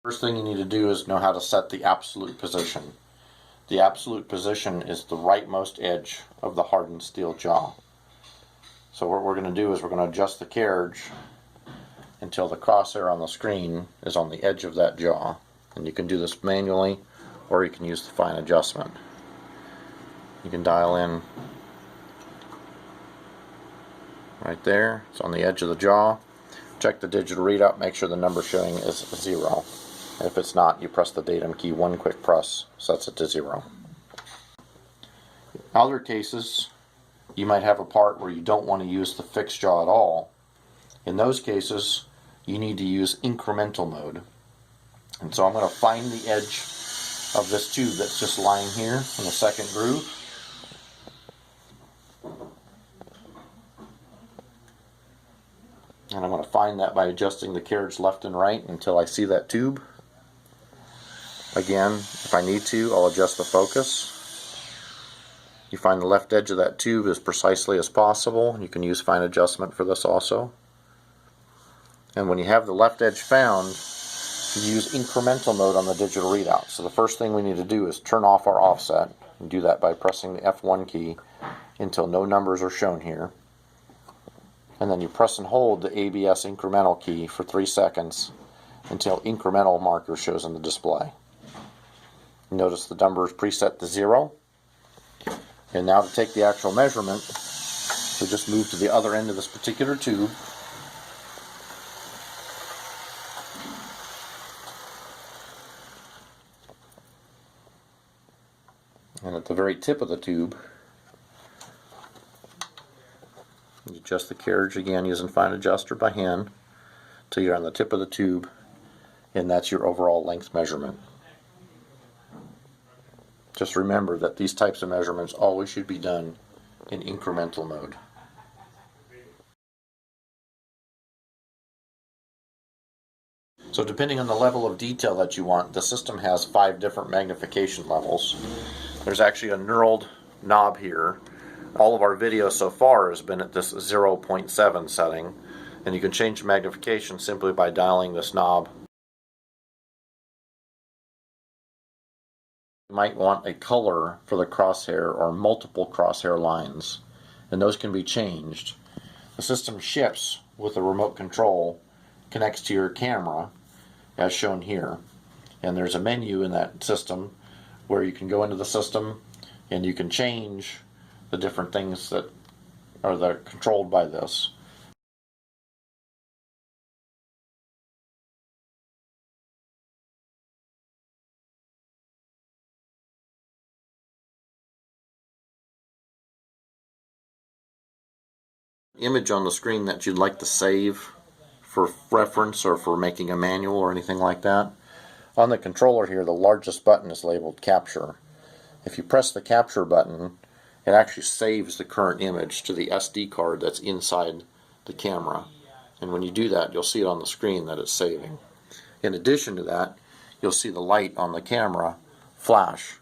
First thing you need to do is know how to set the absolute position. The absolute position is the rightmost edge of the hardened steel jaw. So what we're going to do is we're going to adjust the carriage until the crosshair on the screen is on the edge of that jaw. And you can do this manually, or you can use the fine adjustment. You can dial in right there. It's on the edge of the jaw. Check the digital readout, make sure the number showing is 0. If it's not, you press the datum key, one quick press sets it to 0. In other cases, you might have a part where you don't want to use the fixed jaw at all. In those cases, you need to use incremental mode. And so I'm going to find the edge of this tube that's just lying here in the second groove. And I'm going to find that by adjusting the carriage left and right until I see that tube. Again, if I need to, I'll adjust the focus. You find the left edge of that tube as precisely as possible. You can use fine adjustment for this also. And when you have the left edge found, you use incremental mode on the digital readout. So the first thing we need to do is turn off our offset. And do that by pressing the F1 key until no numbers are shown here. And then you press and hold the ABS incremental key for 3 seconds until incremental marker shows in the display. Notice the number is preset to 0. And now to take the actual measurement, we just move to the other end of this particular tube. And at the very tip of the tube, you adjust the carriage again using fine adjuster by hand till you're on the tip of the tube, and that's your overall length measurement. Just remember that these types of measurements always should be done in incremental mode. So depending on the level of detail that you want, the system has 5 different magnification levels. There's actually a knurled knob here. All of our video so far has been at this 0.7 setting, and you can change the magnification simply by dialing this knob. You might want a color for the crosshair or multiple crosshair lines, and those can be changed. The system ships with a remote control, connects to your camera as shown here, and there's a menu in that system where you can go into the system and you can change the different things that are controlled by this. Image on the screen that you'd like to save for reference or for making a manual or anything like that. On the controller here, the largest button is labeled Capture. If you press the Capture button, it actually saves the current image to the SD card that's inside the camera. And when you do that, you'll see it on the screen that it's saving. In addition to that, you'll see the light on the camera flash